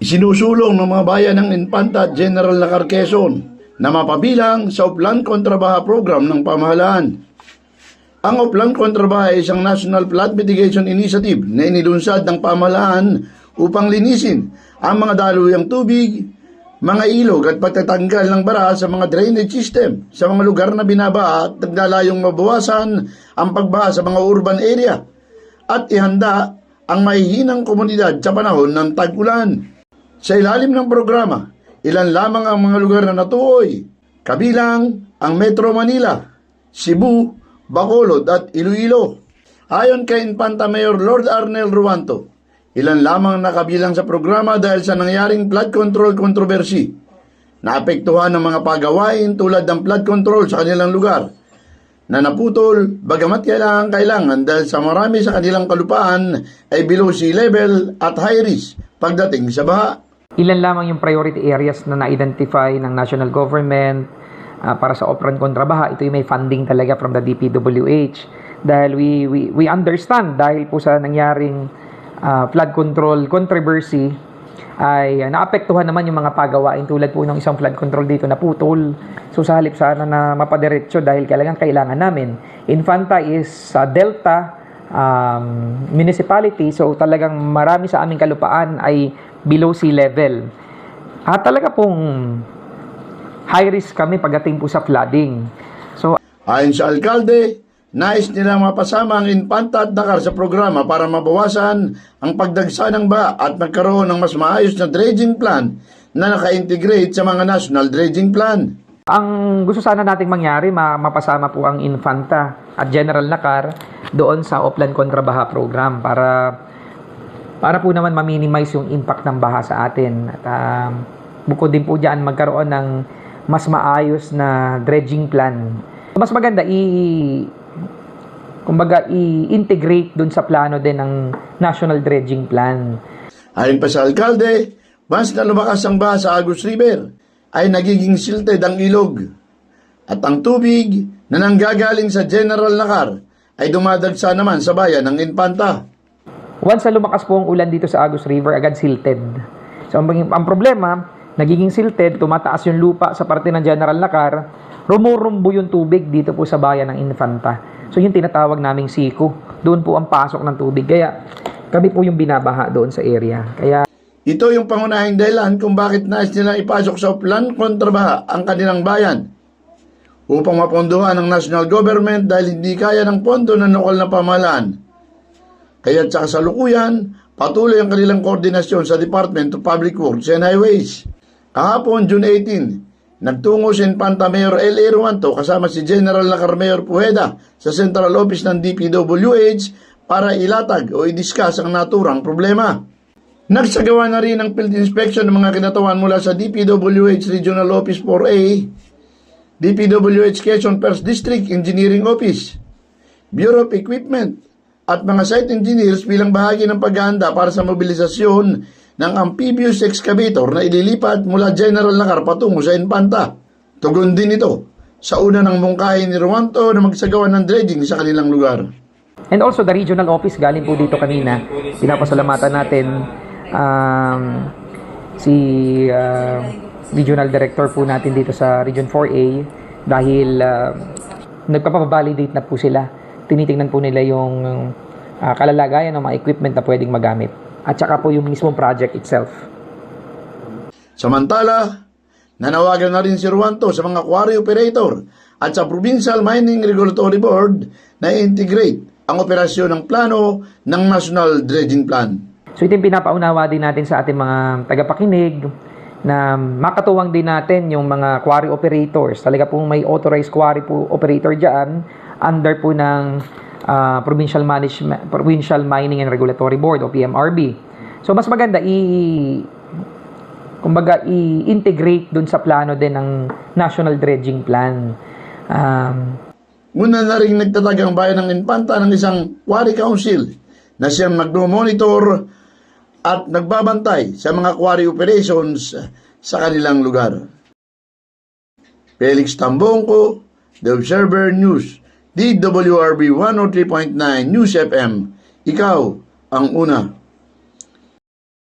Isinusulong ng mga bayan ng Infanta at General Lacar, Quezon na mapabilang sa Uplan Kontrabaha Program ng pamahalaan. Ang Uplan Kontrabaha ay isang National Flood Mitigation Initiative na inilunsad ng pamahalaan upang linisin ang mga daluyang tubig, mga ilog at pagtatanggal ng bara sa mga drainage system sa mga lugar na binabaha at naglalayong mabawasan ang pagbaha sa mga urban area at ihanda ang mahihinang komunidad sa panahon ng tag-ulan. Sa ilalim ng programa, ilan lamang ang mga lugar na natuoy, kabilang ang Metro Manila, Cebu, Bacolod at Iloilo. Ayon kay Infanta Mayor Lord Arnel Ruanto, ilan lamang nakabilang sa programa dahil sa nangyaring flood control controversy. Naapektuhan ng mga pagawain tulad ng flood control sa kanilang lugar na naputol bagamat kailangan dahil sa marami sa kanilang kalupaan ay below sea level at high risk pagdating sa baha. Ilan lamang yung priority areas na na-identify ng national government para sa Uplan Kontrabaha. Ito yung may funding talaga from the DPWH dahil we understand dahil po sa nangyaring flood control controversy ay naapektuhan naman yung mga pagawain tulad po ng isang flood control dito na putol. So sa halip sana na mapadiretso dahil kailangan namin. Infanta is Delta municipality, so talagang marami sa aming kalupaan ay below sea level. At talaga pong high risk kami pagdating po sa flooding. So ayon sa alkalde, nais nila mapasama ang Infanta at Lacar sa programa para mabawasan ang pagdagsa ng baha at magkaroon ng mas maayos na dredging plan na naka-integrate sa mga national dredging plan. Ang gusto sana nating mangyari, mapasama po ang Infanta at General Lacar doon sa Uplan Kontrabaha program para po naman ma-minimize yung impact ng baha sa atin. At bukod din po dyan, magkaroon ng mas maayos na dredging plan. Mas maganda i-integrate dun sa plano din ng National Dredging Plan. Ayon pa sa alkalde, once na lumakas ang baha sa Agus River, ay nagiging silted ang ilog. At ang tubig na nanggagaling sa General Lacar ay dumadagsa naman sa bayan ng Infanta. Once na lumakas po ang ulan dito sa Agus River, agad silted. So ang problema, nagiging silted, tumataas yung lupa sa parte ng General Lacar, rumurumbo yung tubig dito po sa bayan ng Infanta. So yung tinatawag naming siko, doon po ang pasok ng tubig. Kaya kami po yung binabaha doon sa area. Kaya ito yung pangunahing dahilan kung bakit nais nilang ipasok sa Uplan Kontrabaha ang kanilang bayan upang mapondohan ng national government dahil hindi kaya ng pondo ng lokal na pamahalaan. Kaya sa kasalukuyan, patuloy ang kanilang koordinasyon sa Department of Public Works and Highways. Kahapon, June 18, nagtungo si Infanta Mayor L.A. Ruanto kasama si General Lacar Mayor Pueda sa Central Office ng DPWH para ilatag o i-discuss ang naturang problema. Nagsagawa na rin ng field inspection ng mga kinatawan mula sa DPWH Regional Office 4A, DPWH Quezon First District Engineering Office, Bureau of Equipment, at mga site engineers bilang bahagi ng paghahanda para sa mobilisasyon ng amphibious excavator na ililipat mula General Lacar patungo sa Infanta. Tugon din ito sa una ng mungkahi ni Ruanto na magsagawa ng dredging sa kanilang lugar. and also the regional office, galing po dito kanina. Pinapasalamatan natin si regional director po natin dito sa Region 4A dahil nagpapavalidate na po sila. Tinitingnan po nila yung kalalagayan ng mga equipment na pwedeng magamit. At saka po yung mismong project itself. Samantala, nanawagan na rin si Ruanto sa mga quarry operator at sa Provincial Mining Regulatory Board na integrate ang operasyon ng plano ng National Dredging Plan. So ito yung pinapaunawa din natin sa ating mga tagapakinig na makatuwang din natin yung mga quarry operators. Talaga po may authorized quarry po operator dyan under po ng Provincial Mining and Regulatory Board o PMRB. So mas maganda i-integrate dun sa plano din ng National Dredging Plan. Muna na rin nagtatag ang bayan ng Infanta ng isang quarry council na siyang nagmo-monitor at nagbabantay sa mga quarry operations sa kanilang lugar. Felix Tambongko, The Observer News, DWRB 103.9 News FM. Ikaw ang una.